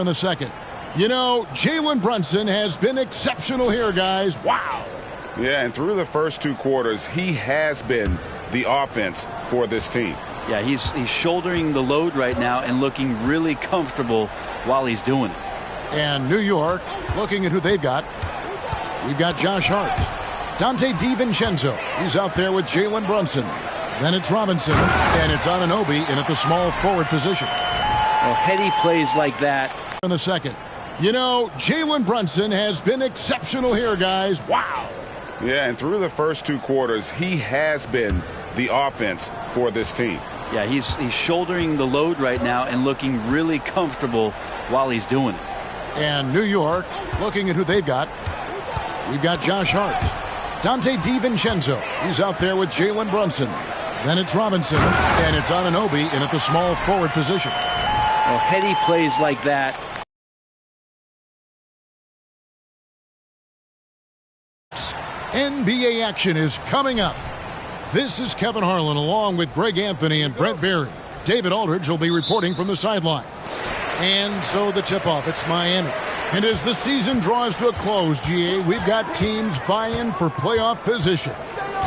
In the second. You know, Jalen Brunson has been exceptional here, guys. Wow. Yeah, and through the first two quarters, he has been the offense for this team. Yeah, he's shouldering the load right now and looking really comfortable while he's doing it. And New York, looking at who they've got. We've got Josh Hart. Dante DiVincenzo. He's out there with Jalen Brunson. Then it's Robinson. And it's Anunoby in at the small forward position. Well, heady plays like that. In the second. You know, Jalen Brunson has been exceptional here, guys. Wow. Yeah, and through the first two quarters, he has been the offense for this team. Yeah, he's shouldering the load right now and looking really comfortable while he's doing it. And New York, looking at who they've got. We've got Josh Hart. Dante DiVincenzo. He's out there with Jalen Brunson. Then it's Robinson. And it's Anunoby in at the small forward position. Well, heady plays like that. NBA action is coming up. This is Kevin Harlan along with Greg Anthony and Brent Barry. David Aldridge will be reporting from the sidelines. And so the tip-off, it's Miami. And as the season draws to a close, GA, we've got teams vying for playoff position,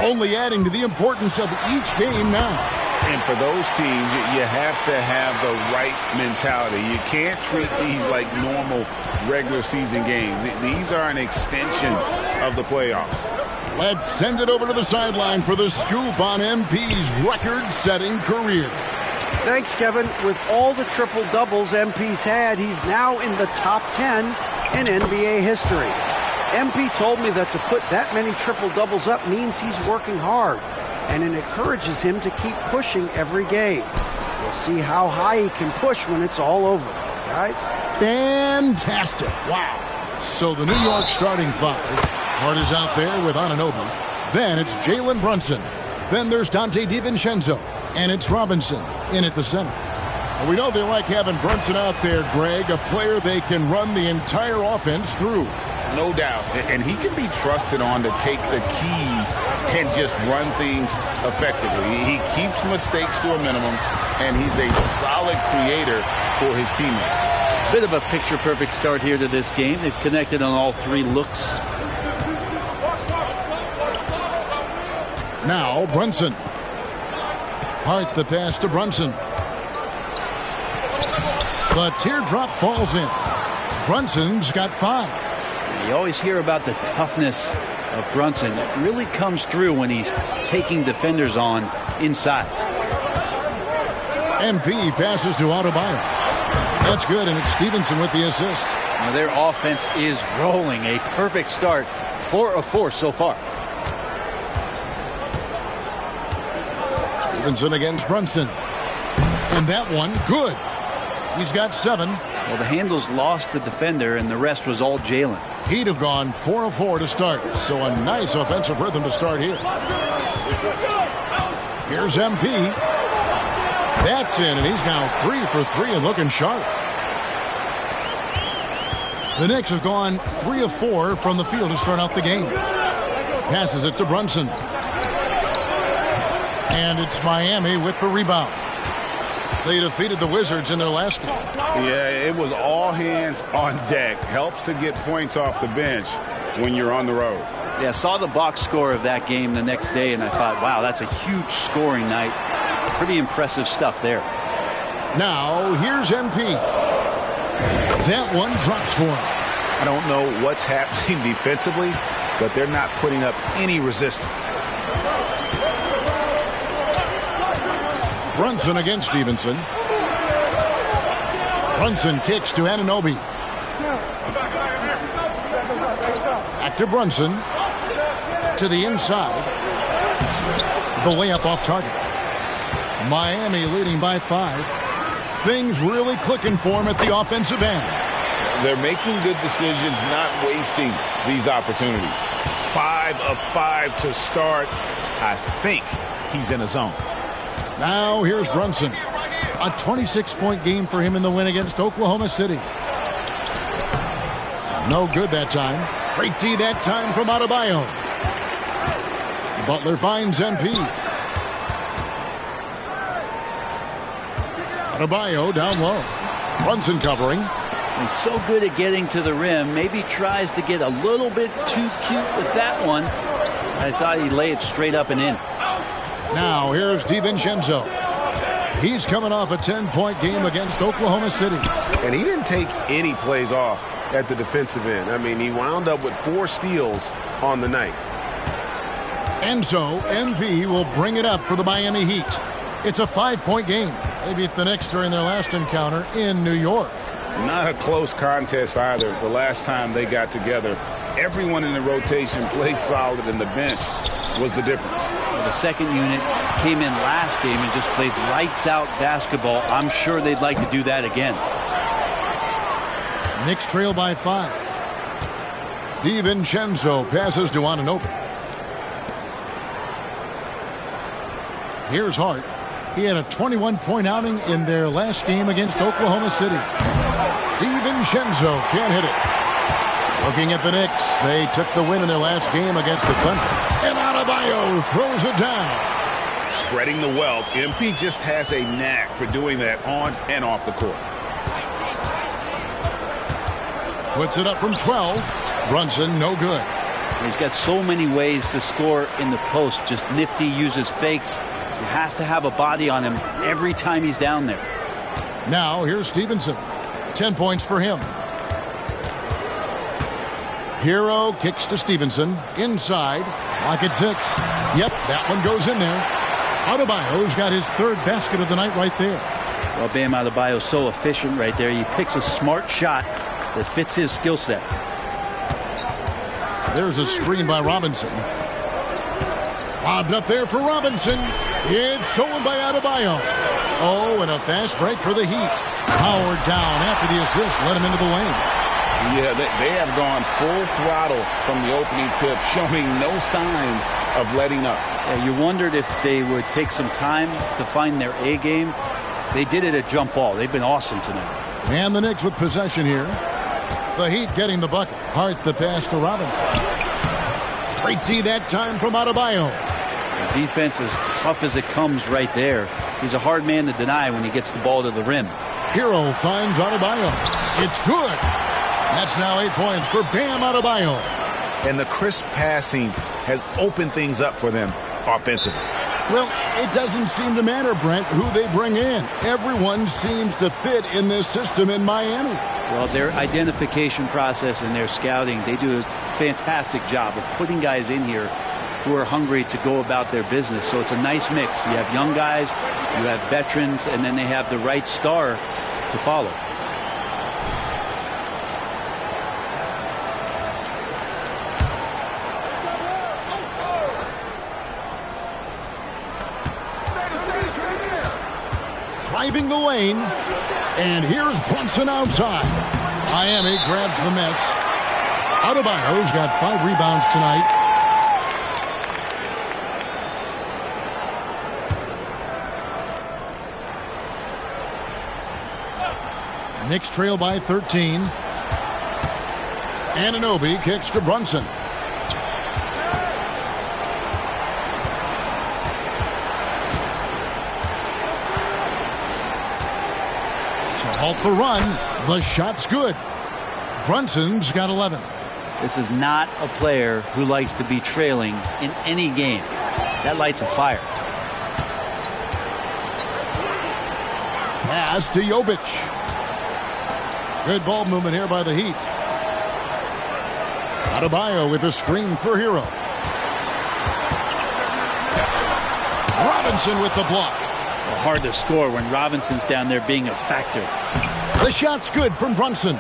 only adding to the importance of each game now. And for those teams, you have to have the right mentality. You can't treat these like normal regular season games. These are an extension of the playoffs. Let's send it over to the sideline for the scoop on MP's record-setting career. Thanks, Kevin. With all the triple-doubles MP's had, he's now in the top 10 in NBA history. MP told me that to put that many triple-doubles up means he's working hard, and it encourages him to keep pushing every game. We'll see how high he can push when it's all over. Guys? Fantastic. Wow. So the New York starting five. Hart is out there with Anunoby. Then it's Jalen Brunson. Then there's Dante DiVincenzo. And it's Robinson in at the center. And we know they like having Brunson out there, Greg, a player they can run the entire offense through. No doubt. And he can be trusted on to take the keys and just run things effectively. He keeps mistakes to a minimum, and he's a solid creator for his teammates. Bit of a picture-perfect start here to this game. They've connected on all three looks. Now Brunson. Hart the pass to Brunson. The teardrop falls in. Brunson's got 5. You always hear about the toughness of Brunson. It really comes through when he's taking defenders on inside. MP passes to Adebayo. That's good, and it's Stevenson with the assist. Now their offense is rolling. A perfect start. 4 of 4 so far. Stevenson against Brunson. And that one, good. He's got 7. Well, the handles lost the defender, and the rest was all Jalen. He'd have gone 4 of 4 to start. So a nice offensive rhythm to start here. Here's MP. That's in, and he's now 3 for 3 and looking sharp. The Knicks have gone 3 of 4 from the field to start out the game. Passes it to Brunson. And it's Miami with the rebound. They defeated the Wizards in their last game. Yeah, it was all hands on deck. Helps to get points off the bench when you're on the road. Yeah, I saw the box score of that game the next day, and I thought, wow, that's a huge scoring night. Pretty impressive stuff there. Now, here's MP. That one drops for him. I don't know what's happening defensively, but they're not putting up any resistance. Brunson against Stevenson. Brunson kicks to Anunoby. Back to Brunson. To the inside. The layup off target. Miami leading by 5. Things really clicking for him at the offensive end. They're making good decisions, not wasting these opportunities. 5 of 5 to start. I think he's in a zone. Now here's Brunson. A 26-point game for him in the win against Oklahoma City. No good that time. Great D that time from Adebayo. Butler finds MP. Adebayo down low. Brunson covering. He's so good at getting to the rim. Maybe tries to get a little bit too cute with that one. I thought he'd lay it straight up and in. Now here's DiVincenzo. He's coming off a 10-point game against Oklahoma City. And he didn't take any plays off at the defensive end. I mean, he wound up with 4 steals on the night. And so MV will bring it up for the Miami Heat. It's a 5-point game. They beat the Knicks during their last encounter in New York. Not a close contest either. The last time they got together, everyone in the rotation played solid, and the bench was the difference. The second unit came in last game and just played lights-out basketball. I'm sure they'd like to do that again. Knicks trail by 5. DiVincenzo passes to Anunoby. Here's Hart. He had a 21-point outing in their last game against Oklahoma City. DiVincenzo can't hit it. Looking at the Knicks, they took the win in their last game against the Thunder. And Adebayo throws it down. Spreading the wealth. MP just has a knack for doing that on and off the court. Puts it up from 12. Brunson, no good. He's got so many ways to score in the post. Just nifty, uses fakes. You have to have a body on him every time he's down there. Now here's Stevenson. 10 points for him. Hero kicks to Stevenson. Inside. Clock at 6. Yep, that one goes in there. Adebayo's got his 3rd basket of the night right there. Well, Bam Adebayo's so efficient right there. He picks a smart shot that fits his skill set. There's a screen by Robinson. Lobbed up there for Robinson. It's stolen by Adebayo. Oh, and a fast break for the Heat. Howard down after the assist. Let him into the lane. Yeah, they have gone full throttle from the opening tip, showing no signs of letting up. Yeah, you wondered if they would take some time to find their A game. They did it at jump ball. They've been awesome tonight. And the Knicks with possession here. The Heat getting the bucket. Hart the pass to Robinson. Great D that time from Adebayo. The defense is tough as it comes right there. He's a hard man to deny when he gets the ball to the rim. Hero finds Adebayo. It's good. That's now 8 points for Bam Adebayo. And the crisp passing has opened things up for them offensively. Well, it doesn't seem to matter, Brent, who they bring in. Everyone seems to fit in this system in Miami. Well, their identification process and their scouting, they do a fantastic job of putting guys in here who are hungry to go about their business. So it's a nice mix. You have young guys, you have veterans, and then they have the right star to follow. Driving the lane, and here's Brunson outside. Miami grabs the miss. Adebayo's got 5 rebounds tonight. Knicks trail by 13. Anunoby kicks to Brunson. To halt the run, the shot's good. Brunson's got 11. This is not a player who likes to be trailing in any game. That lights a fire. Pass to Jovic. Good ball movement here by the Heat. Adebayo with a screen for Hero. Robinson with the block. Well, hard to score when Robinson's down there being a factor. The shot's good from Brunson.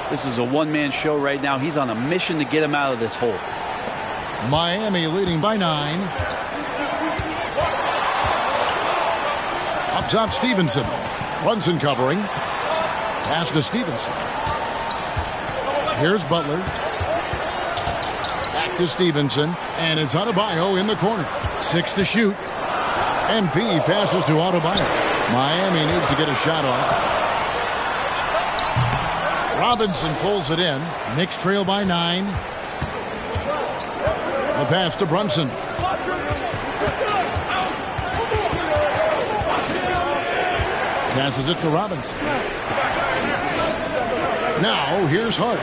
This is a one-man show right now. He's on a mission to get him out of this hole. Miami leading by 9. Up top, Stevenson. Brunson covering. Pass to Stevenson. Here's Butler. Back to Stevenson. And it's Adebayo in the corner. 6 to shoot. MP passes to Adebayo. Miami needs to get a shot off. Robinson pulls it in. Knicks trail by 9. The pass to Brunson. Passes it to Robinson. Now here's Hart.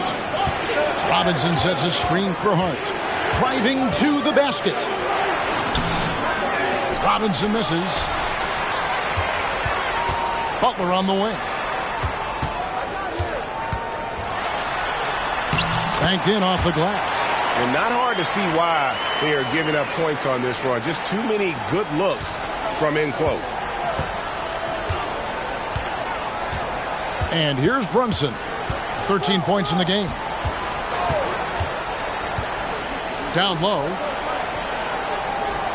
Robinson sets a screen for Hart. Driving to the basket. Robinson misses. Butler on the wing. Banked in off the glass. And not hard to see why they are giving up points on this run. Just too many good looks from in close. And here's Brunson. 13 points in the game. Down low.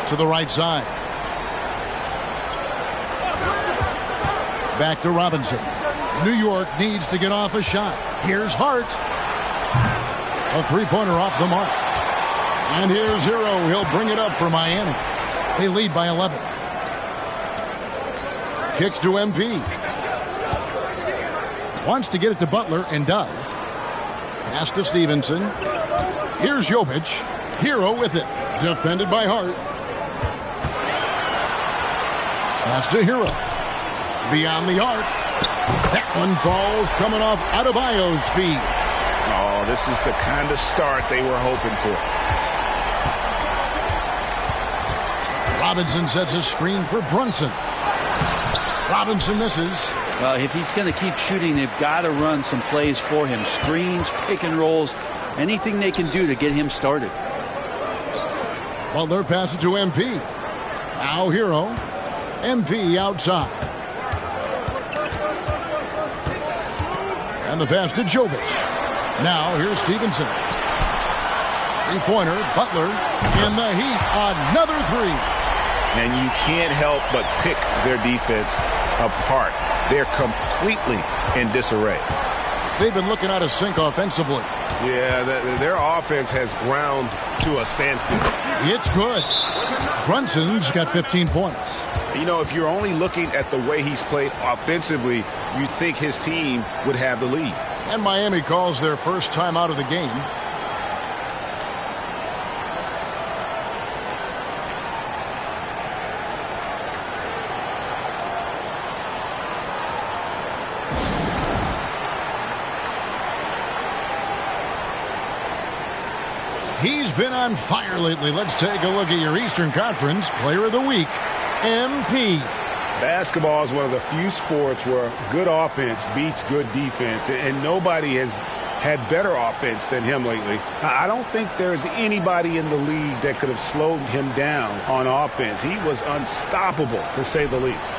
To the right side. Back to Robinson. New York needs to get off a shot. Here's Hart. A three-pointer off the mark. And here's Hero. He'll bring it up for Miami. They lead by 11. Kicks to MP. Wants to get it to Butler and does. Pass to Stevenson. Here's Jovic. Hero with it. Defended by Hart. Pass to Hero. Beyond the arc. That one falls coming off Adebayo's feet. Oh, this is the kind of start they were hoping for. Robinson sets a screen for Brunson. Robinson misses. Well, if he's going to keep shooting, they've got to run some plays for him. Screens, pick and rolls, anything they can do to get him started. Butler passes to MP. Now Hero. MP outside. And the pass to Jovic. Now here's Stevenson. Three-pointer. Butler in the heat. Another three. And you can't help but pick their defense apart. They're completely in disarray. They've been looking out of sync offensively. Yeah, their offense has ground to a standstill. It's good. Brunson's got 15 points. You know, if you're only looking at the way he's played offensively, you think his team would have the lead. And Miami calls their first time out of the game. He's been on fire lately. Let's take a look at your Eastern Conference Player of the Week, MP. Basketball is one of the few sports where good offense beats good defense, and nobody has had better offense than him lately. I don't think there's anybody in the league that could have slowed him down on offense. He was unstoppable, to say the least.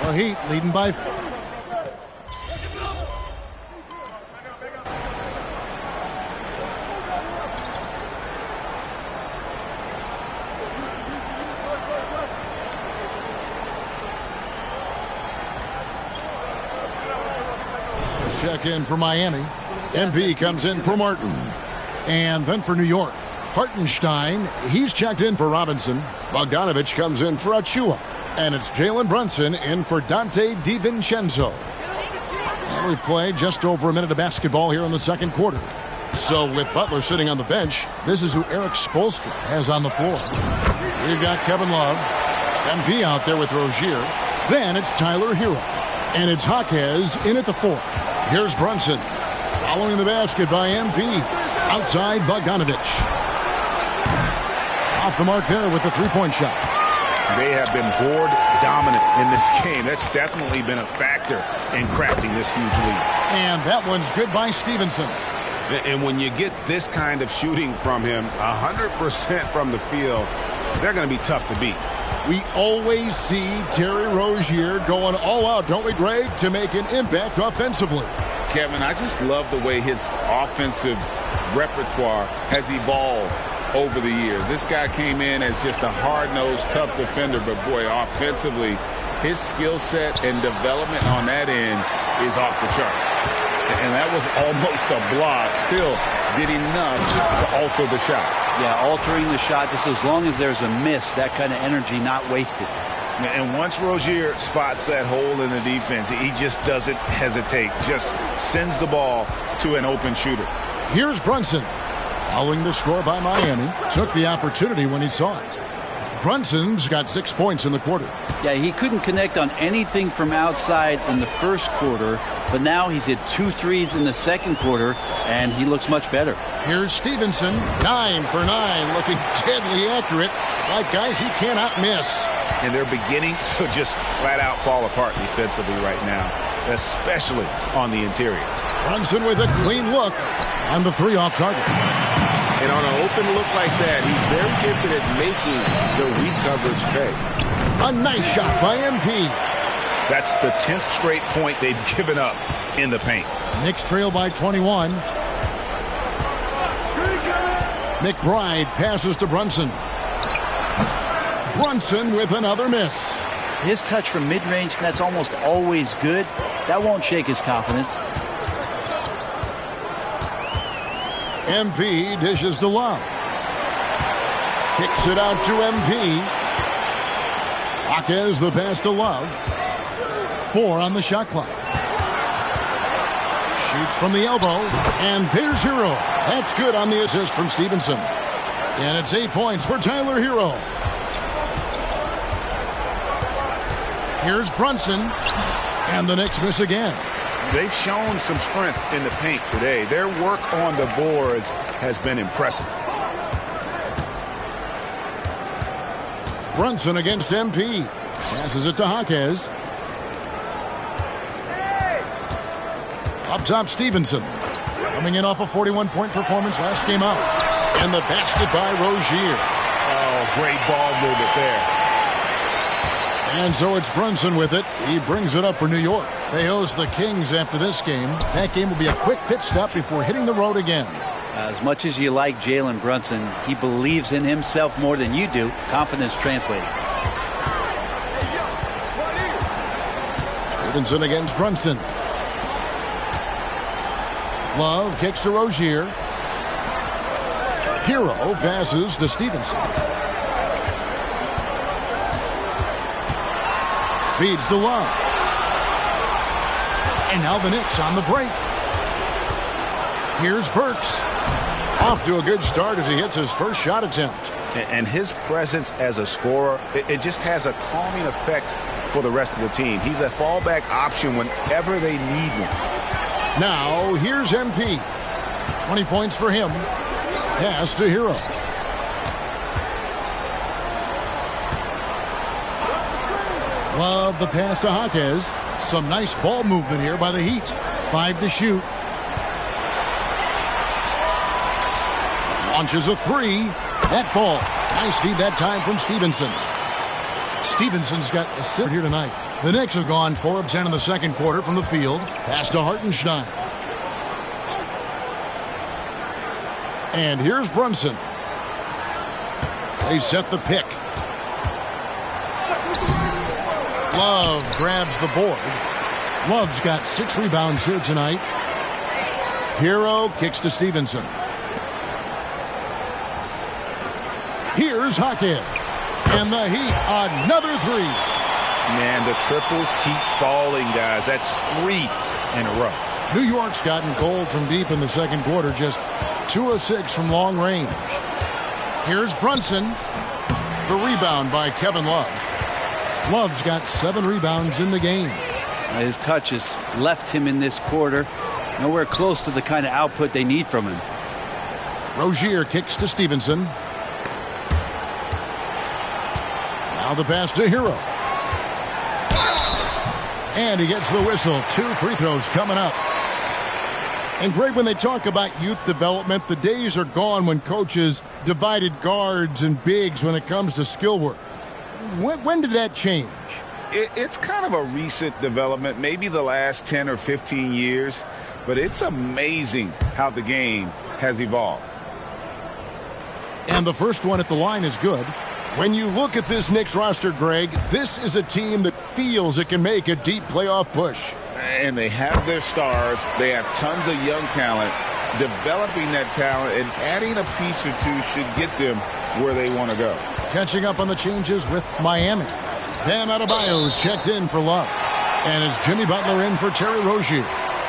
The Heat leading by... Check in for Miami. MP comes in for Martin. And then for New York, Hartenstein, he's checked in for Robinson. Bogdanovich comes in for Achua. And it's Jalen Brunson in for Dante DiVincenzo. And we play just over a minute of basketball here in the second quarter. So with Butler sitting on the bench, this is who Eric Spoelstra has on the floor. We've got Kevin Love, MP out there with Rozier. Then it's Tyler Hero. And it's Jaquez in at the 4. Here's Brunson. Following the basket by MP. Outside Bogdanovich. Off the mark there with the three-point shot. They have been board dominant in this game. That's definitely been a factor in crafting this huge lead. And that one's good by Stevenson. And when you get this kind of shooting from him, 100% from the field, they're going to be tough to beat. We always see Terry Rozier going all out, don't we, Greg, to make an impact offensively. Kevin, I just love the way his offensive repertoire has evolved over the years. This guy came in as just a hard-nosed, tough defender, but boy, offensively, his skill set and development on that end is off the charts. And that was almost a block. Still did enough to alter the shot. Yeah, altering the shot, just as long as there's a miss, that kind of energy not wasted. And once Rozier spots that hole in the defense, he just doesn't hesitate, just sends the ball to an open shooter. Here's Brunson. Following the score by Miami, took the opportunity when he saw it. Brunson's got 6 points in the quarter. Yeah, he couldn't connect on anything from outside in the first quarter, but now he's hit 2 threes in the second quarter, and he looks much better. Here's Stevenson, 9 for 9, looking deadly accurate, like guys he cannot miss. And they're beginning to just flat out fall apart defensively right now, especially on the interior. Brunson with a clean look on the 3 off target. And on an open look like that, he's very gifted at making the weak coverage pay. A nice shot by MP. That's the 10th straight point they've given up in the paint. Knicks trail by 21. McBride passes to Brunson. Brunson with another miss. His touch from mid-range, that's almost always good. That won't shake his confidence. MP dishes to Love. Kicks it out to MP. Jaquez the pass to Love. 4 on the shot clock. Shoots from the elbow. And there's Hero. That's good on the assist from Stevenson. And it's 8 points for Tyler Hero. Here's Brunson. And the Knicks miss again. They've shown some strength in the paint today. Their work on the boards has been impressive. Brunson against MP. Passes it to Jaquez. Up top, Stevenson. Coming in off a 41-point performance last game out. And the basket by Rozier. Oh, great ball movement there. And so it's Brunson with it. He brings it up for New York. They host the Kings after this game. That game will be a quick pit stop before hitting the road again. As much as you like Jalen Brunson, he believes in himself more than you do. Confidence translating. Stevenson against Brunson. Love kicks to Rozier. Hero passes to Stevenson. Feeds to Love. And now the Knicks on the break. Here's Burks. Off to a good start as he hits his first shot attempt. And his presence as a scorer, it just has a calming effect for the rest of the team. He's a fallback option whenever they need one. Now, here's MP. 20 points for him. Pass to Hero. Love the pass to Jaquez. Some nice ball movement here by the Heat. 5 to shoot. Launches a 3. That falls. Nice feed that time from Stevenson. Stevenson's got a sit here tonight. The Knicks have gone 4 of 10 in the second quarter from the field. Pass to Hartenstein. And here's Brunson. They set the pick. Love grabs the board. Love's got 6 rebounds here tonight. Hero kicks to Stevenson. Here's Jaquez. And the Heat, another 3. Man, the triples keep falling, guys. That's 3 in a row. New York's gotten cold from deep in the second quarter. Just 2 of 6 from long range. Here's Brunson. The rebound by Kevin Love. Love's got 7 rebounds in the game. His touch has left him in this quarter. Nowhere close to the kind of output they need from him. Rozier kicks to Stevenson. Now the pass to Hero. And he gets the whistle. 2 free throws coming up. And Greg, when they talk about youth development, the days are gone when coaches divided guards and bigs when it comes to skill work. When did that change? It's kind of a recent development, maybe the last 10 or 15 years, but it's amazing how the game has evolved. And the first one at the line is good. When you look at this Knicks roster, Greg, this is a team that feels it can make a deep playoff push. And they have their stars. They have tons of young talent. Developing that talent and adding a piece or 2 should get them where they want to go. Catching up on the changes with Miami. Bam Adebayo's checked in for Love. And it's Jimmy Butler in for Terry Rozier.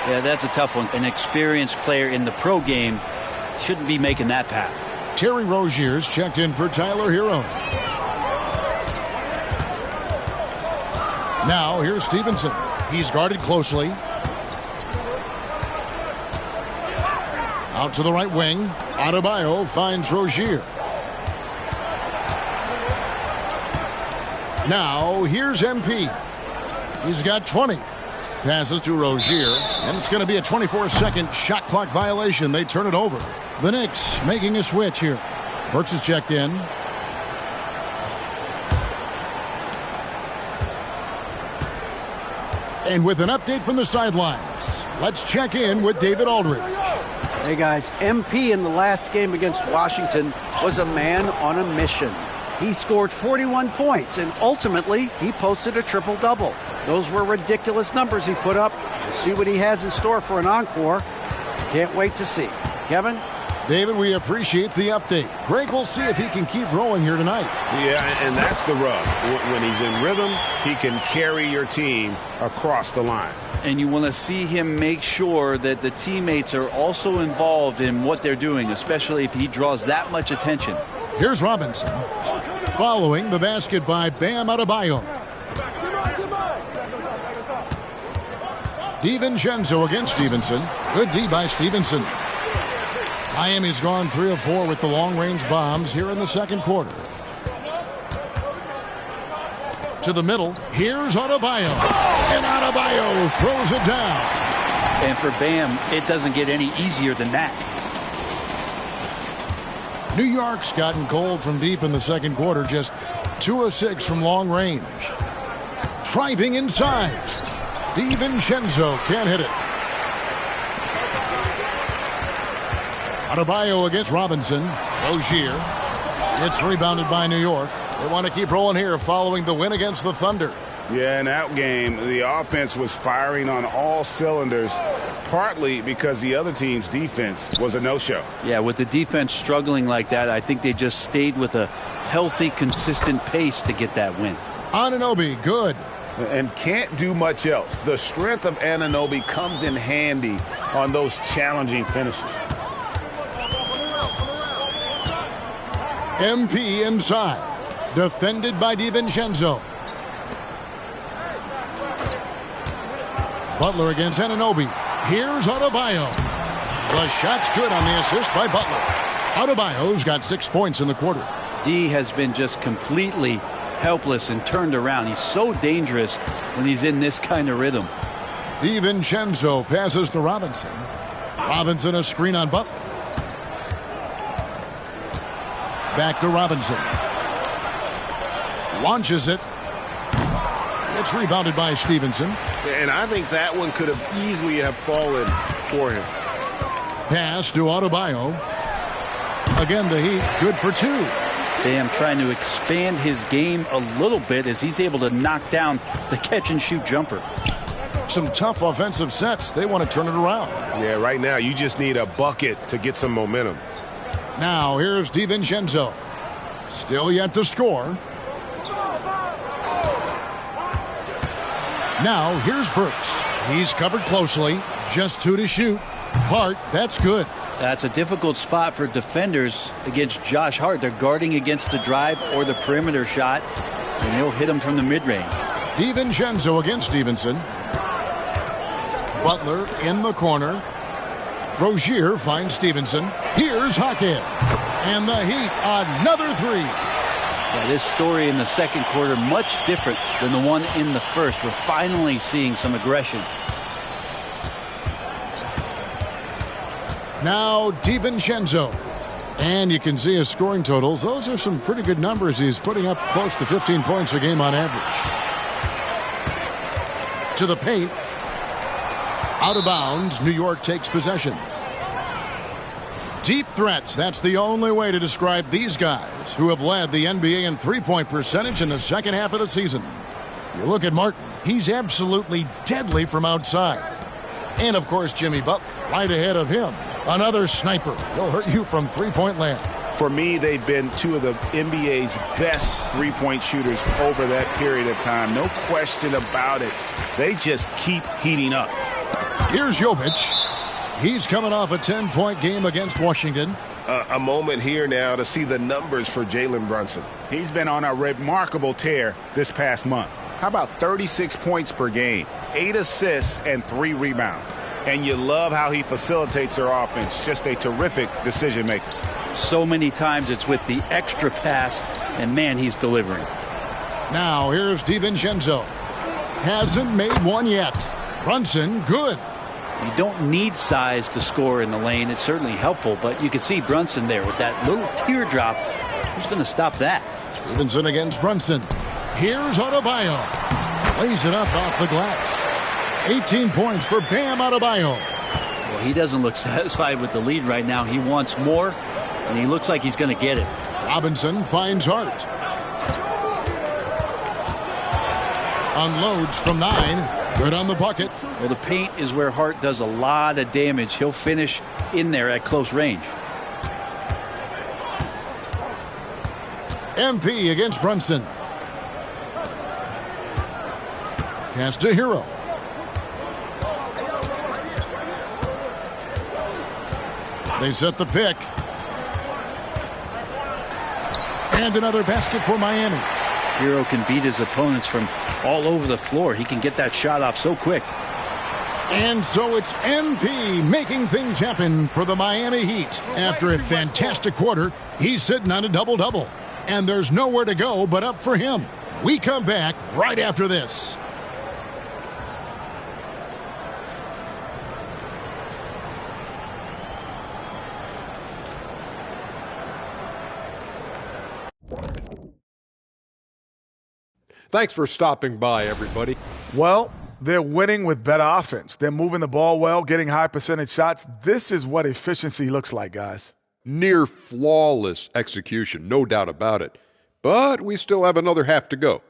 Yeah, that's a tough one. An experienced player in the pro game shouldn't be making that pass. Terry Rozier's checked in for Tyler Hero. Now here's Stevenson. He's guarded closely. Out to the right wing. Adebayo finds Rozier. Now here's MP. He's got 20. Passes to Rozier, and it's going to be a 24-second shot clock violation. They turn it over. The Knicks making a switch here. Burks is checked in. And with an update from the sidelines, let's check in with David Aldridge. Hey guys, MP in the last game against Washington was a man on a mission. He scored 41 points, and ultimately, he posted a triple-double. Those were ridiculous numbers he put up. We'll see what he has in store for an encore. Can't wait to see. Kevin? David, we appreciate the update. Greg will see if he can keep rolling here tonight. Yeah, and that's the rub. When he's in rhythm, he can carry your team across the line. And you want to see him make sure that the teammates are also involved in what they're doing, especially if he draws that much attention. Here's Robinson. Following the basket by Bam Adebayo. DiVincenzo against Stevenson. Good D by Stevenson. Miami's gone 3 of 4 with the long-range bombs here in the second quarter. To the middle. Here's Adebayo. And Adebayo throws it down. And for Bam, it doesn't get any easier than that. New York's gotten cold from deep in the second quarter, just 2 of 6 from long range. Driving inside. DiVincenzo can't hit it. Adebayo against Robinson. Rozier. It's rebounded by New York. They want to keep rolling here following the win against the Thunder. Yeah, in that game, the offense was firing on all cylinders, partly because the other team's defense was a no-show. Yeah, with the defense struggling like that, I think they just stayed with a healthy, consistent pace to get that win. Anunoby, good. And can't do much else. The strength of Anunoby comes in handy on those challenging finishes. MP inside. Defended by DiVincenzo. Butler against Anunoby. Here's Adebayo. The shot's good on the assist by Butler. Adebayo's got 6 points in the quarter. D has been just completely helpless and turned around. He's so dangerous when he's in this kind of rhythm. DiVincenzo passes to Robinson. Robinson a screen on Butler. Back to Robinson. Launches it. It's rebounded by Stevenson. And I think that one could have easily have fallen for him. Pass to Adebayo. Again, the Heat good for 2. Bam trying to expand his game a little bit as he's able to knock down the catch-and-shoot jumper. Some tough offensive sets. They want to turn it around. Yeah, right now you just need a bucket to get some momentum. Now here's DiVincenzo. Still yet to score. Now here's Burks. He's covered closely. Just 2 to shoot. Hart, that's good. That's a difficult spot for defenders against Josh Hart. They're guarding against the drive or the perimeter shot, and he'll hit him from the mid-range. DiVincenzo against Stevenson. Butler in the corner. Rozier finds Stevenson. Here's Hackett. And the Heat, another 3. Yeah, this story in the second quarter much different than the one in the first. We're finally seeing some aggression. Now DiVincenzo. And you can see his scoring totals. Those are some pretty good numbers. He's putting up close to 15 points a game on average. To the paint. Out of bounds. New York takes possession. Deep threats. That's the only way to describe these guys who have led the NBA in three-point percentage in the second half of the season. You look at Martin. He's absolutely deadly from outside. And, of course, Jimmy Butler right ahead of him. Another sniper. He'll hurt you from three-point land. For me, they've been 2 of the NBA's best three-point shooters over that period of time. No question about it. They just keep heating up. Here's Jovic. He's coming off a 10-point game against Washington. A moment here now to see the numbers for Jalen Brunson. He's been on a remarkable tear this past month. How about 36 points per game, 8 assists, and 3 rebounds? And you love how he facilitates their offense. Just a terrific decision maker. So many times it's with the extra pass, and man, he's delivering. Now here's DiVincenzo. Hasn't made one yet. Brunson, good. You don't need size to score in the lane. It's certainly helpful, but you can see Brunson there with that little teardrop. Who's going to stop that? Stevenson against Brunson. Here's Adebayo. Lays it up off the glass. 18 points for Bam Adebayo. Well, he doesn't look satisfied with the lead right now. He wants more, and he looks like he's going to get it. Robinson finds Hart. Unloads from 9. Good on the bucket. Well, the paint is where Hart does a lot of damage. He'll finish in there at close range. MP against Brunson. Pass to Hero. They set the pick. And another basket for Miami. Hero can beat his opponents from all over the floor. He can get that shot off so quick. And so it's MP making things happen for the Miami Heat. After a fantastic quarter, he's sitting on a double-double. And there's nowhere to go but up for him. We come back right after this. Thanks for stopping by, everybody. Well, they're winning with better offense. They're moving the ball well, getting high percentage shots. This is what efficiency looks like, guys. Near flawless execution, no doubt about it. But we still have another half to go.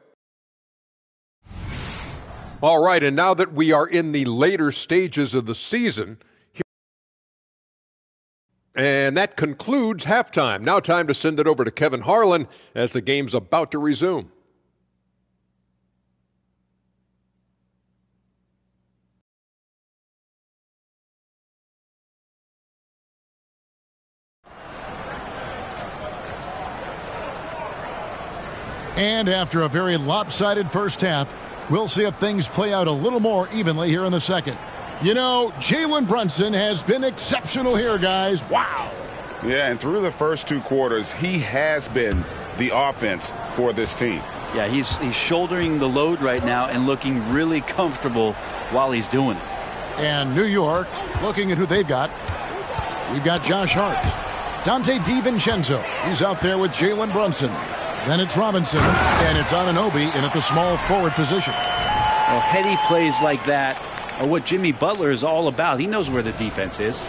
All right, and now that we are in the later stages of the season, and that concludes halftime. Now time to send it over to Kevin Harlan as the game's about to resume. And after a very lopsided first half, we'll see if things play out a little more evenly here in the second. You know, Jalen Brunson has been exceptional here, guys. Wow. Yeah, and through the first 2 quarters, he has been the offense for this team. Yeah, he's shouldering the load right now and looking really comfortable while he's doing it. And New York, looking at who they've got. We've got Josh Hart. Dante DiVincenzo. He's out there with Jalen Brunson. Then it's Robinson, and it's Anunoby in at the small forward position. Well, heady plays like that are what Jimmy Butler is all about. He knows where the defense is.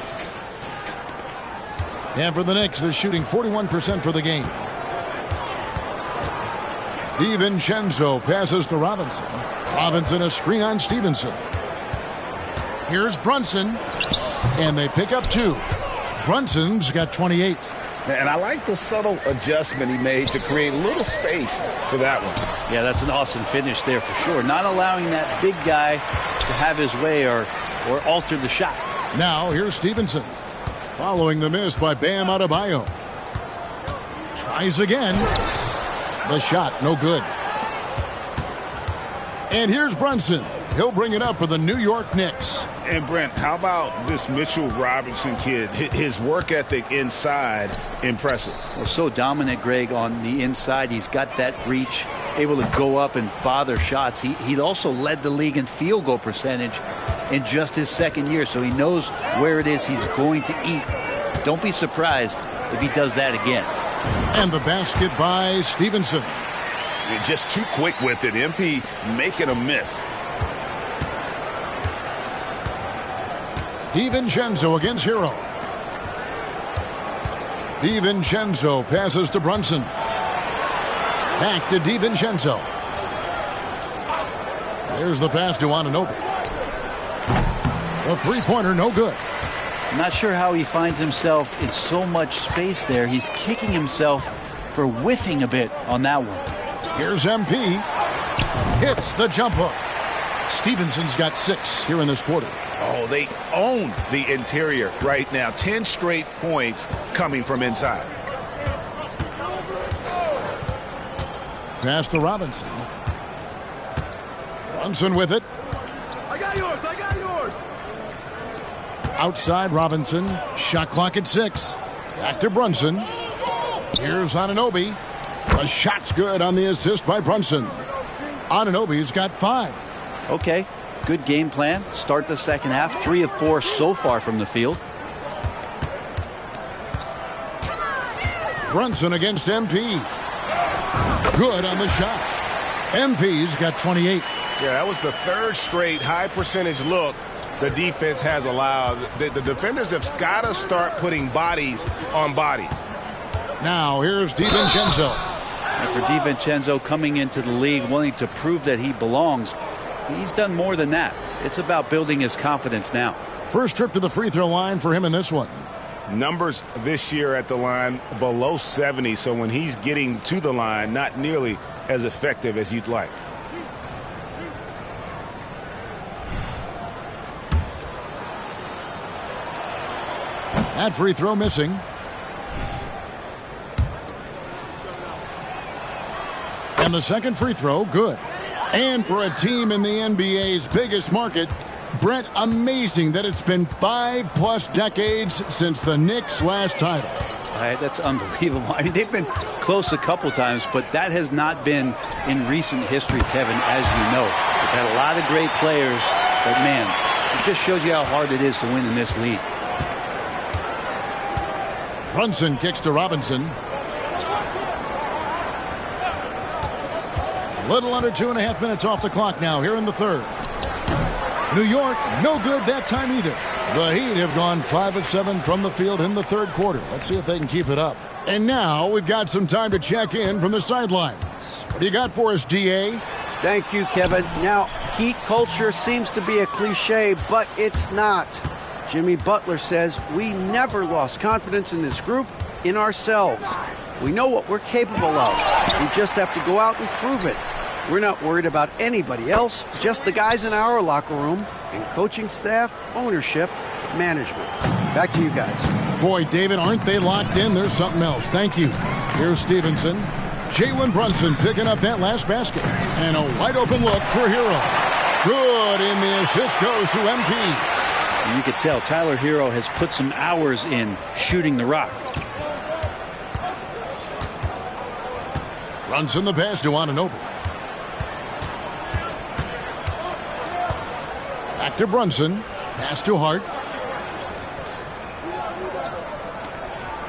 And for the Knicks, they're shooting 41% for the game. DiVincenzo passes to Robinson. Robinson a screen on Stevenson. Here's Brunson, and they pick up 2. Brunson's got 28. And I like the subtle adjustment he made to create a little space for that one. Yeah, that's an awesome finish there for sure. Not allowing that big guy to have his way or alter the shot. Now here's Stevenson. Following the miss by Bam Adebayo. Tries again. The shot, no good. And here's Brunson. He'll bring it up for the New York Knicks. And Brent, how about this Mitchell Robinson kid? His work ethic inside, impressive. Well, so dominant, Greg, on the inside. He's got that reach, able to go up and bother shots. He also led the league in field goal percentage in just his second year, so he knows where it is he's going to eat. Don't be surprised if he does that again. And the basket by Stevenson. Just too quick with it. MP making a miss. DiVincenzo against Hero. DiVincenzo passes to Brunson. Back to DiVincenzo. There's the pass to Anunoby. The three-pointer, no good. I'm not sure how he finds himself in so much space there. He's kicking himself for whiffing a bit on that one. Here's MP. Hits the jump hook. Stevenson's got 6 here in this quarter. Oh, they own the interior right now. 10 straight points coming from inside. Pass to Robinson. Brunson with it. I got yours. Outside Robinson. Shot clock at 6. Back to Brunson. Here's Anunoby. The shot's good on the assist by Brunson. Anunoby's got 5. Okay, good game plan. Start the second half. 3 of 4 so far from the field. Brunson against MP. Good on the shot. MP's got 28. Yeah, that was the third straight high percentage look the defense has allowed. The defenders have got to start putting bodies on bodies. Now here's DiVincenzo. And for DiVincenzo coming into the league wanting to prove that he belongs, he's done more than that. It's about building his confidence now. First trip to the free throw line for him in this one. Numbers this year at the line below 70, so when he's getting to the line, not nearly as effective as you'd like. That free throw missing. And the second free throw, good. And for a team in the NBA's biggest market, Brent, amazing that it's been 5+ decades since the Knicks' last title. That's unbelievable. I mean, they've been close a couple times, but that has not been in recent history, Kevin, as you know. They've had a lot of great players, but man, it just shows you how hard it is to win in this league. Brunson kicks to Robinson. A little under 2.5 minutes off the clock now here in the third. New York, no good that time either. The Heat have gone 5 of 7 from the field in the third quarter. Let's see if they can keep it up. And now we've got some time to check in from the sidelines. What do you got for us, DA? Thank you, Kevin. Now, Heat culture seems to be a cliche, but it's not. Jimmy Butler says we never lost confidence in this group, in ourselves. We know what we're capable of. We just have to go out and prove it. We're not worried about anybody else, just the guys in our locker room, and coaching staff, ownership, management. Back to you guys. Boy, David, aren't they locked in? There's something else. Thank you. Here's Stevenson. Jalen Brunson picking up that last basket. And a wide open look for Hero. Good, and the assist goes to MP. And you could tell Tyler Hero has put some hours in shooting the rock. Brunson the pass to Anunoby. Back to Brunson. Pass to Hart.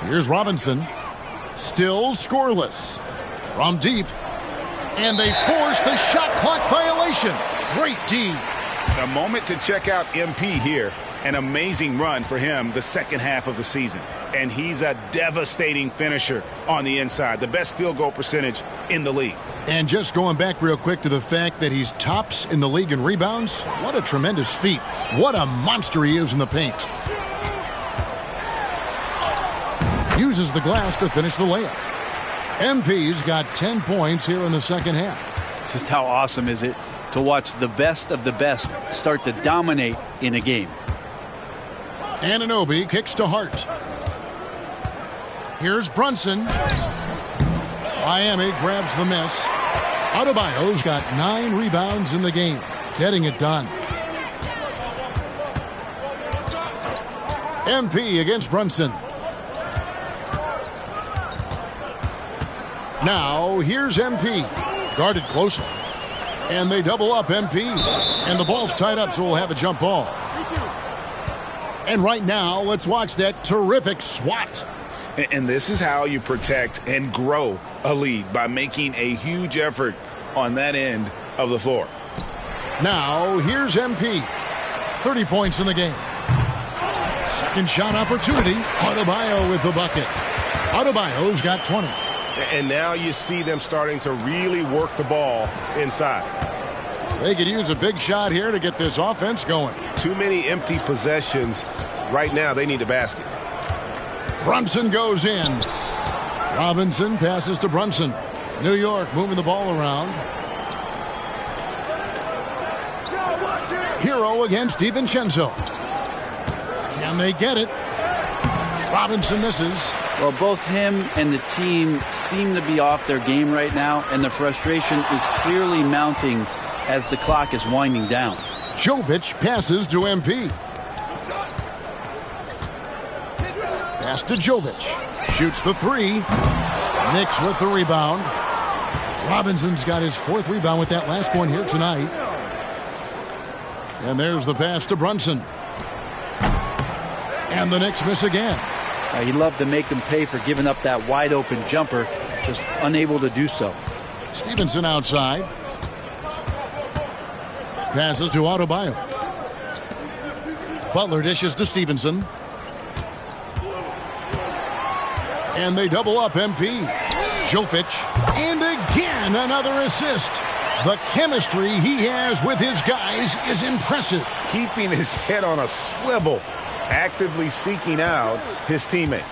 Here's Robinson. Still scoreless. From deep. And they force the shot clock violation. Great D. A moment to check out MP here. An amazing run for him the second half of the season. And he's a devastating finisher on the inside. The best field goal percentage in the league. And just going back real quick to the fact that he's tops in the league in rebounds. What a tremendous feat. What a monster he is in the paint. Uses the glass to finish the layup. MP's got 10 points here in the second half. Just how awesome is it to watch the best of the best start to dominate in a game. Anunoby kicks to Hart. Here's Brunson. Miami grabs the miss. Adebayo's got 9 rebounds in the game. Getting it done. MP against Brunson. Now here's MP. Guarded closely. And they double up MP. And the ball's tied up, so we'll have a jump ball. And right now, let's watch that terrific swat. And this is how you protect and grow a lead, by making a huge effort on that end of the floor. Now, here's MP. 30 points in the game. Second shot opportunity. Adebayo with the bucket. Adebayo's got 20. And now you see them starting to really work the ball inside. They could use a big shot here to get this offense going. Too many empty possessions. Right now, they need a basket. Brunson goes in. Robinson passes to Brunson. New York moving the ball around. Hero against DiVincenzo. Can they get it? Robinson misses. Well, both him and the team seem to be off their game right now, and the frustration is clearly mounting as the clock is winding down. Jovic passes to MP. Pass to Jovic. Shoots the three. Knicks with the rebound. Robinson's got his 4th rebound with that last one here tonight. And there's the pass to Brunson. And the Knicks miss again. He loved to make them pay for giving up that wide open jumper. Just unable to do so. Stevenson outside. Passes to Adebayo. Butler dishes to Stevenson. And they double up MP. Jovic. And again another assist. The chemistry he has with his guys is impressive. Keeping his head on a swivel. Actively seeking out his teammates.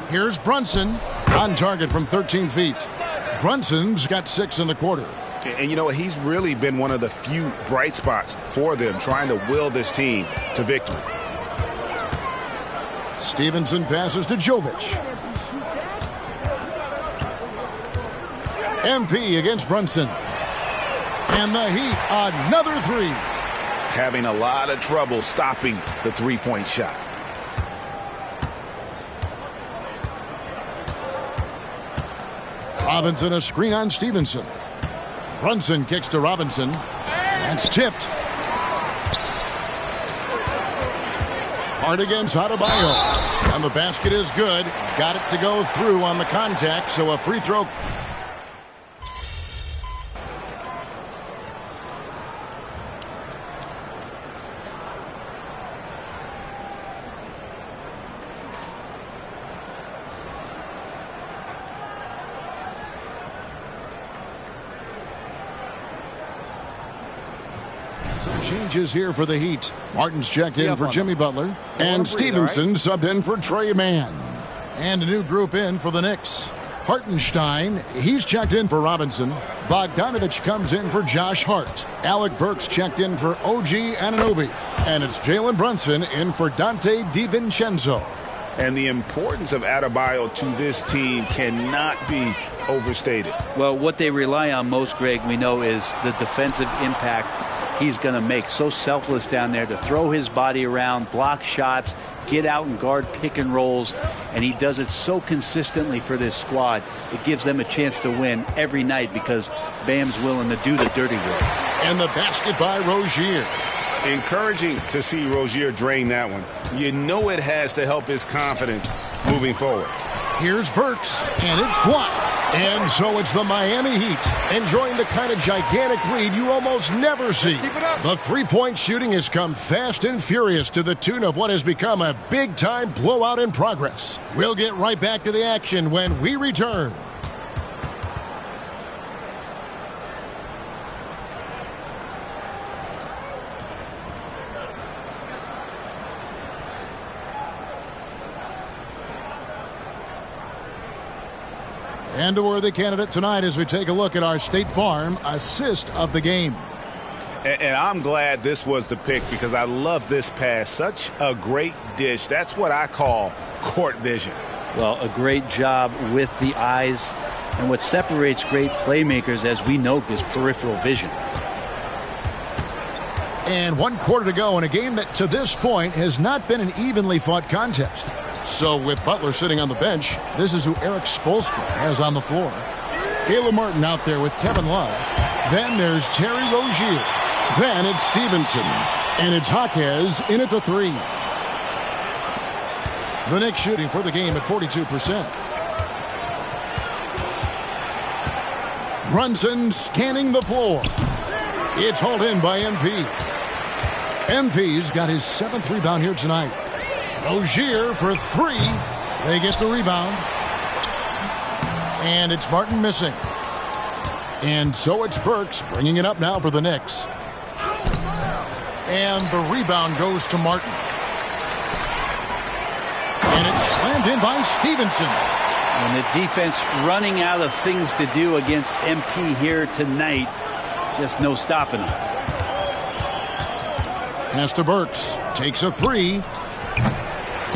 Here's Brunson on target from 13 feet. Brunson's got 6 in the quarter. And you know what? He's really been one of the few bright spots for them, trying to will this team to victory. Stevenson passes to Jovic. MP against Brunson. And the Heat, another three. Having a lot of trouble stopping the three-point shot. Robinson a screen on Stevenson. Brunson kicks to Robinson. That's tipped. Hard against Adebayo. And the basket is good. Got it to go through on the contact, so a free throw. Changes here for the Heat. Martin's checked in for Jimmy Butler. And Stevenson subbed in for Trey Mann. And a new group in for the Knicks. Hartenstein, he's checked in for Robinson. Bogdanovich comes in for Josh Hart. Alec Burks checked in for OG Anunoby. And it's Jalen Brunson in for Dante DiVincenzo. And the importance of Adebayo to this team cannot be overstated. Well, what they rely on most, Greg, we know, is the defensive impact he's going to make. So selfless down there to throw his body around, block shots, get out and guard pick and rolls, and he does it so consistently for this squad. It gives them a chance to win every night because Bam's willing to do the dirty work. And the basket by Rozier. Encouraging to see Rozier drain that one. You know it has to help his confidence moving forward. Here's Burks, and it's blocked. And so it's the Miami Heat enjoying the kind of gigantic lead you almost never see. The three-point shooting has come fast and furious to the tune of what has become a big-time blowout in progress. We'll get right back to the action when we return. And a worthy candidate tonight as we take a look at our State Farm assist of the game. And I'm glad this was the pick because I love this pass. Such a great dish. That's what I call court vision. Well, a great job with the eyes. And what separates great playmakers, as we know, is peripheral vision. And 1 quarter to go in a game that to this point has not been an evenly fought contest. So with Butler sitting on the bench, this is who Eric Spoelstra has on the floor. Caleb Martin out there with Kevin Love. Then there's Terry Rozier. Then it's Stevenson. And it's Jaquez in at the three. The Knicks shooting for the game at 42%. Brunson scanning the floor. It's hauled in by MP. MP's got his 7th rebound here tonight. Rozier for three. They get the rebound. And it's Martin missing. And so it's Burks bringing it up now for the Knicks. And the rebound goes to Martin. And it's slammed in by Stevenson. And the defense running out of things to do against MP here tonight. Just no stopping them. Pass to Burks. Takes a three.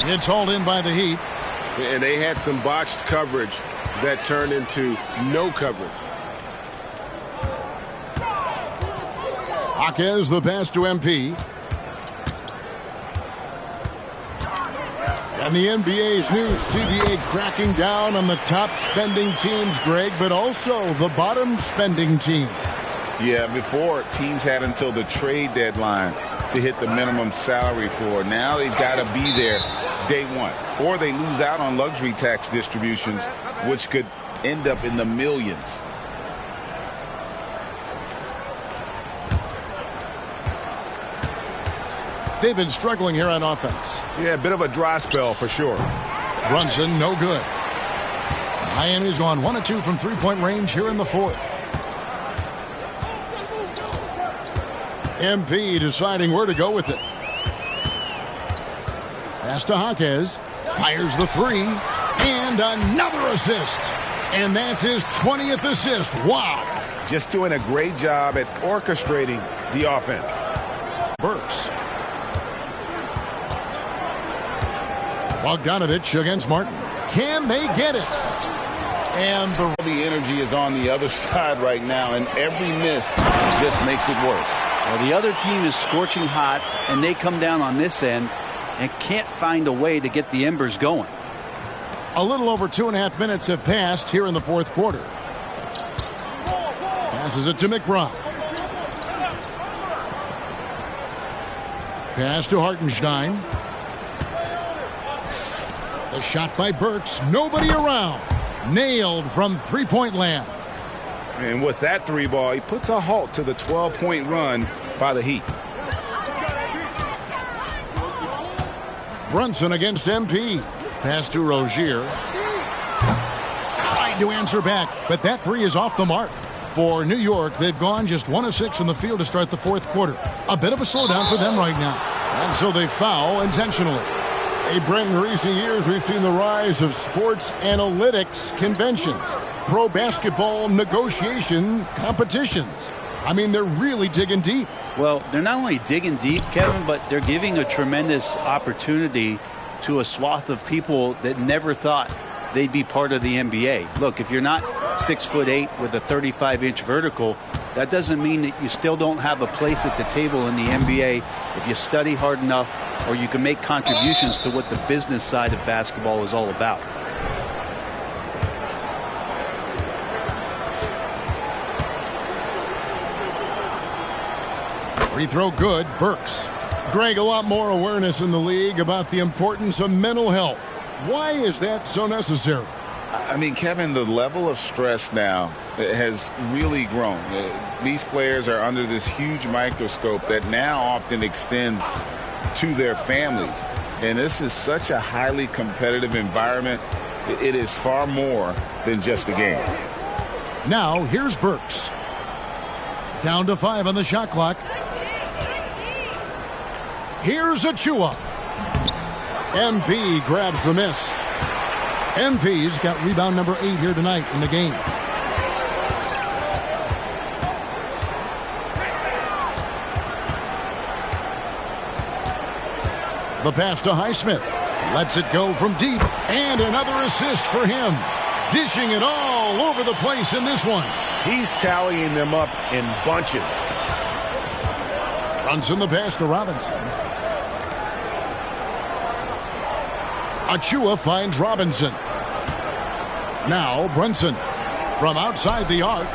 It's hauled in by the Heat. And they had some botched coverage that turned into no coverage. Jaquez the pass to MP. And the NBA's new CBA cracking down on the top spending teams, Greg, but also the bottom spending teams. Yeah, before teams had until the trade deadline to hit the minimum salary floor. Now they've got to be there day one, or they lose out on luxury tax distributions, which could end up in the millions. They've been struggling here on offense. Yeah, a bit of a dry spell for sure. Brunson, no good. Miami's gone 1 of 2 from three-point range here in the fourth. MP deciding where to go with it. Pass to Jaquez. Fires the three. And another assist. And that's his 20th assist. Wow. Just doing a great job at orchestrating the offense. Burks. Bogdanovich against Martin. Can they get it? And the energy is on the other side right now, and every miss just makes it worse. Well, the other team is scorching hot, and they come down on this end and can't find a way to get the embers going. A little over 2.5 minutes have passed here in the fourth quarter. Passes it to McBride. Pass to Hartenstein. A shot by Burks. Nobody around. Nailed from three-point land. And with that three ball, he puts a halt to the 12-point run by the Heat. Brunson against MP. Pass to Rozier. Tried to answer back, but that three is off the mark. For New York, they've gone just 1 of 6 from the field to start the fourth quarter. A bit of a slowdown for them right now. And so they foul intentionally. Hey, Brent, in recent years, we've seen the rise of sports analytics conventions, pro basketball negotiation competitions. I mean, they're really digging deep. Well, they're not only digging deep, Kevin, but they're giving a tremendous opportunity to a swath of people that never thought they'd be part of the NBA. Look, if you're not 6'8" with a 35-inch vertical, that doesn't mean that you still don't have a place at the table in the NBA if you study hard enough, or you can make contributions to what the business side of basketball is all about. Free throw good. Burks. Greg, a lot more awareness in the league about the importance of mental health. Why is that so necessary? I mean, Kevin, the level of stress now has really grown. These players are under this huge microscope that now often extends to their families. And this is such a highly competitive environment. It is far more than just a game. Now, here's Burks. Down to 5 on the shot clock. Here's Achua. MP grabs the miss. MP's got rebound number 8 here tonight in the game. The pass to Highsmith. Lets it go from deep. And another assist for him. Dishing it all over the place in this one. He's tallying them up in bunches. Brunson the pass to Robinson. Achua finds Robinson. Now Brunson from outside the arc.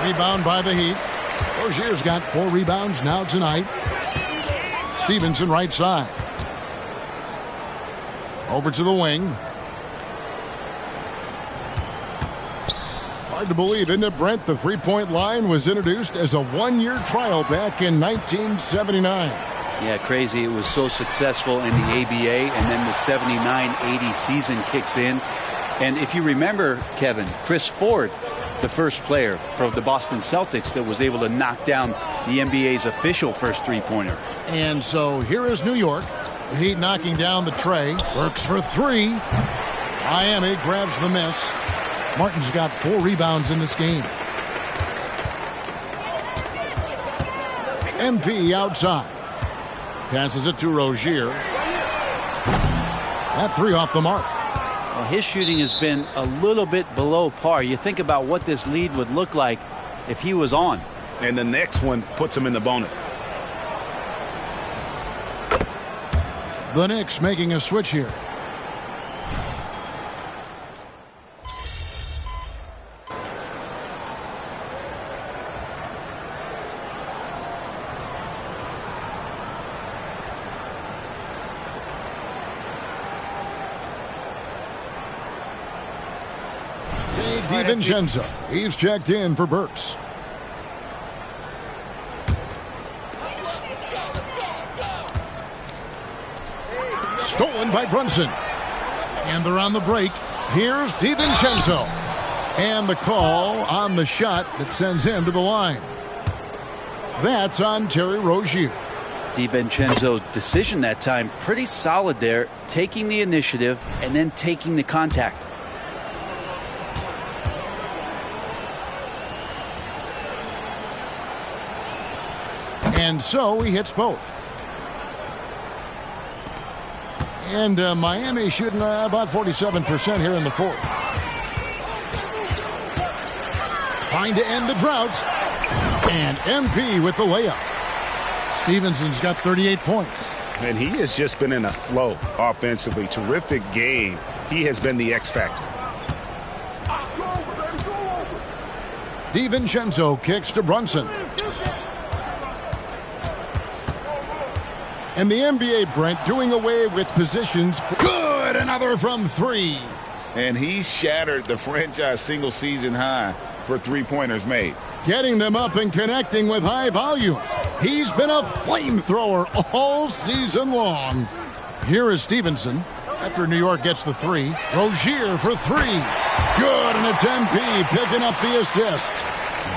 Rebound by the Heat. Rozier's got 4 rebounds now tonight. Stevenson right side. Over to the wing. Hard to believe, isn't it, Brent? The three-point line was introduced as a 1-year trial back in 1979. Yeah, crazy. It was so successful in the ABA, and then the 79-80 season kicks in. And if you remember, Kevin, Chris Ford, the first player from the Boston Celtics that was able to knock down the NBA's official first three-pointer. And so here is New York. The Heat knocking down the tray. Works for 3. Miami grabs the miss. Martin's got 4 rebounds in this game. MP outside. Passes it to Rozier. That 3 off the mark. Well, his shooting has been a little bit below par. You think about what this lead would look like if he was on. and the next one puts him in the bonus. The Knicks making a switch here. DiVincenzo. He's checked in for Burks. Stolen by Brunson. And they're on the break. Here's DiVincenzo. And the call on the shot that sends him to the line. That's on Terry Rozier. DiVincenzo's decision that time, pretty solid there, taking the initiative and then taking the contact. And so he hits both. And Miami shooting about 47% here in the fourth. Trying to end the drought. And MP with the layup. Stevenson's got 38 points. And he has just been in a flow offensively. Terrific game. He has been the X factor. DiVincenzo kicks to Brunson. And the NBA, Brent, doing away with positions. Good, another from three. And he shattered the franchise single-season high for three-pointers made. Getting them up and connecting with high volume. He's been a flamethrower all season long. Here is Stevenson after New York gets the three. Rozier for three. Good, and it's MP picking up the assist.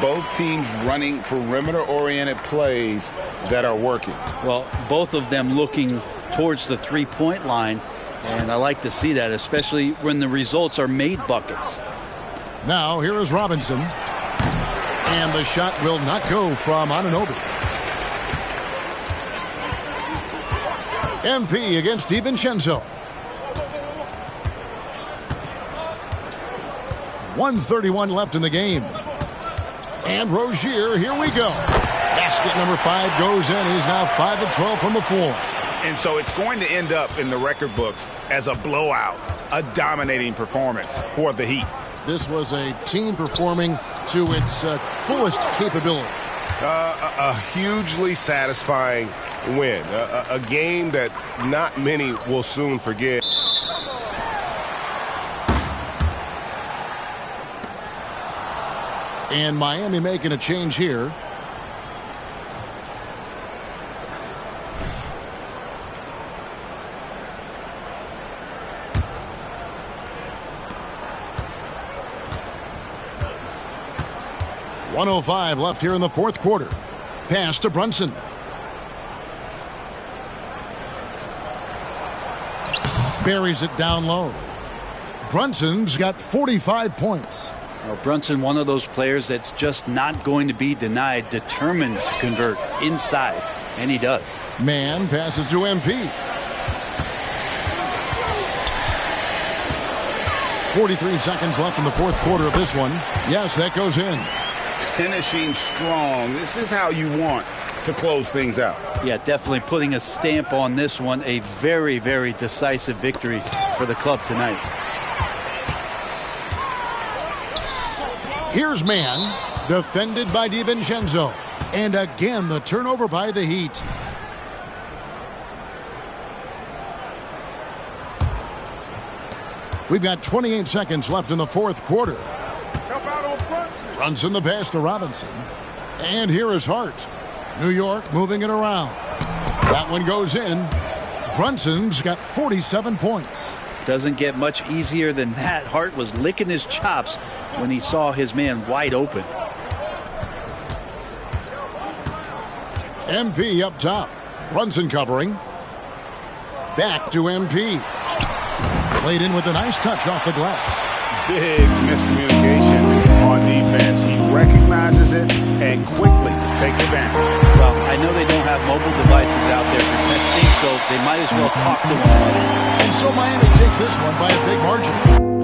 Both teams running perimeter-oriented plays that are working. Well, both of them looking towards the three-point line, and I like to see that, especially when the results are made buckets. Now, here is Robinson. And the shot will not go from Anunoby. MP against DiVincenzo. 1:31 left in the game. And Rozier, here we go. Basket number 5 goes in. He's now 5 of 12 from the floor. And so it's going to end up in the record books as a blowout, a dominating performance for the Heat. This was a team performing to its fullest capability. A hugely satisfying win. A game that not many will soon forget. And Miami making a change here. .105 left here in the fourth quarter. Pass to Brunson. Buries it down low. Brunson's got 45 points. Well, Brunson, one of those players that's just not going to be denied, determined to convert inside, and he does. Man passes to MP. 43 seconds left in the fourth quarter of this one. Yes, that goes in. Finishing strong. This is how you want to close things out. Yeah, definitely putting a stamp on this one. A very, very decisive victory for the club tonight. Here's man, defended by DiVincenzo. And again, the turnover by the Heat. We've got 28 seconds left in the fourth quarter. Brunson the pass to Robinson. And here is Hart. New York moving it around. That one goes in. Brunson's got 47 points. Doesn't get much easier than that. Hart was licking his chops when he saw his man wide open. MP up top. Brunson covering. Back to MP. Played in with a nice touch off the glass. Big miscommunication on defense. He recognizes it and quickly takes advantage. Well, I know they don't have mobile devices out there for texting, so they might as well talk to one another. And so Miami takes this one by a big margin.